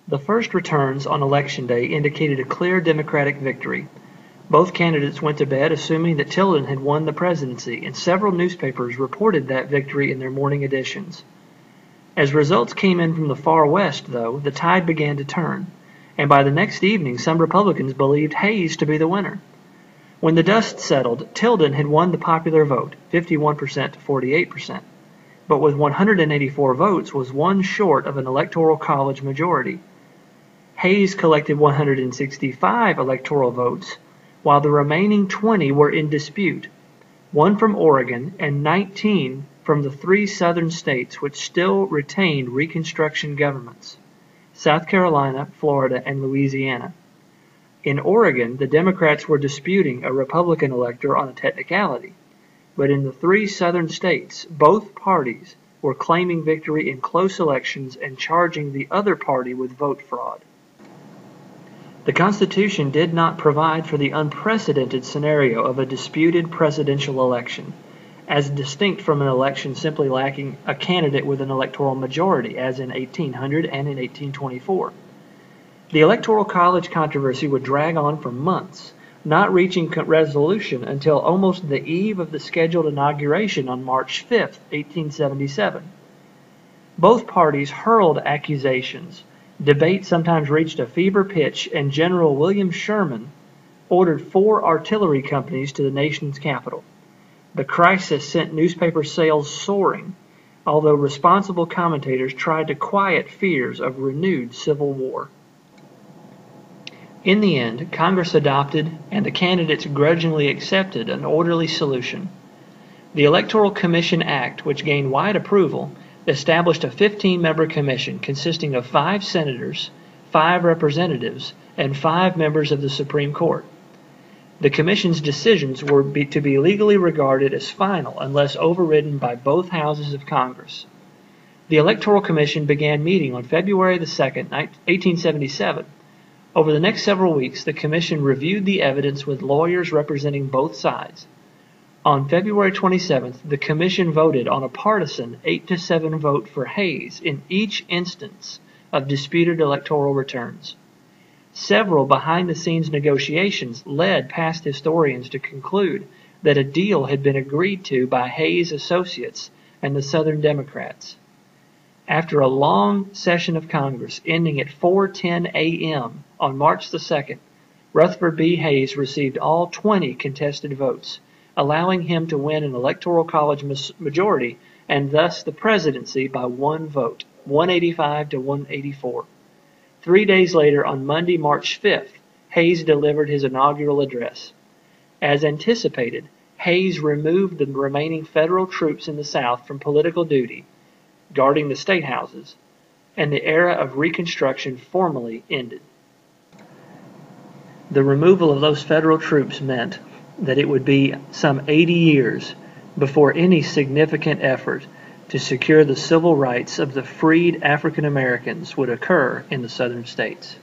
The first returns on Election Day indicated a clear Democratic victory. Both candidates went to bed assuming that Tilden had won the presidency, and several newspapers reported that victory in their morning editions. As results came in from the far west, though, the tide began to turn, and by the next evening some Republicans believed Hayes to be the winner. When the dust settled, Tilden had won the popular vote, 51% to 48%, but with 184 votes was one short of an Electoral College majority. Hayes collected 165 electoral votes, while the remaining 20 were in dispute, one from Oregon and 19 from the three southern states which still retained Reconstruction governments: South Carolina, Florida, and Louisiana. In Oregon, the Democrats were disputing a Republican elector on a technicality, but in the three southern states, both parties were claiming victory in close elections and charging the other party with vote fraud. The Constitution did not provide for the unprecedented scenario of a disputed presidential election, as distinct from an election simply lacking a candidate with an electoral majority, as in 1800 and in 1824. The Electoral College controversy would drag on for months, not reaching resolution until almost the eve of the scheduled inauguration on March 5, 1877. Both parties hurled accusations. Debate sometimes reached a fever pitch, and General William Sherman ordered 4 artillery companies to the nation's capital. The crisis sent newspaper sales soaring, although responsible commentators tried to quiet fears of renewed civil war. In the end, Congress adopted and the candidates grudgingly accepted an orderly solution. The Electoral Commission Act, which gained wide approval, established a 15-member commission consisting of 5 senators, 5 representatives, and 5 members of the Supreme Court. The commission's decisions were to be legally regarded as final unless overridden by both houses of Congress. The Electoral Commission began meeting on February 2, 1877. Over the next several weeks, the commission reviewed the evidence with lawyers representing both sides. On February 27th, the commission voted on a partisan 8-7 vote for Hayes in each instance of disputed electoral returns. Several behind-the-scenes negotiations led past historians to conclude that a deal had been agreed to by Hayes' associates and the Southern Democrats. After a long session of Congress ending at 4:10 a.m. on March 2nd, Rutherford B. Hayes received all 20 contested votes, allowing him to win an Electoral College majority and thus the presidency by 1 vote, 185 to 184. 3 days later, on Monday, March 5th, Hayes delivered his inaugural address. As anticipated, Hayes removed the remaining federal troops in the South from political duty, guarding the state houses, and the era of Reconstruction formally ended. The removal of those federal troops meant that it would be some 80 years before any significant effort to secure the civil rights of the freed African Americans would occur in the southern states.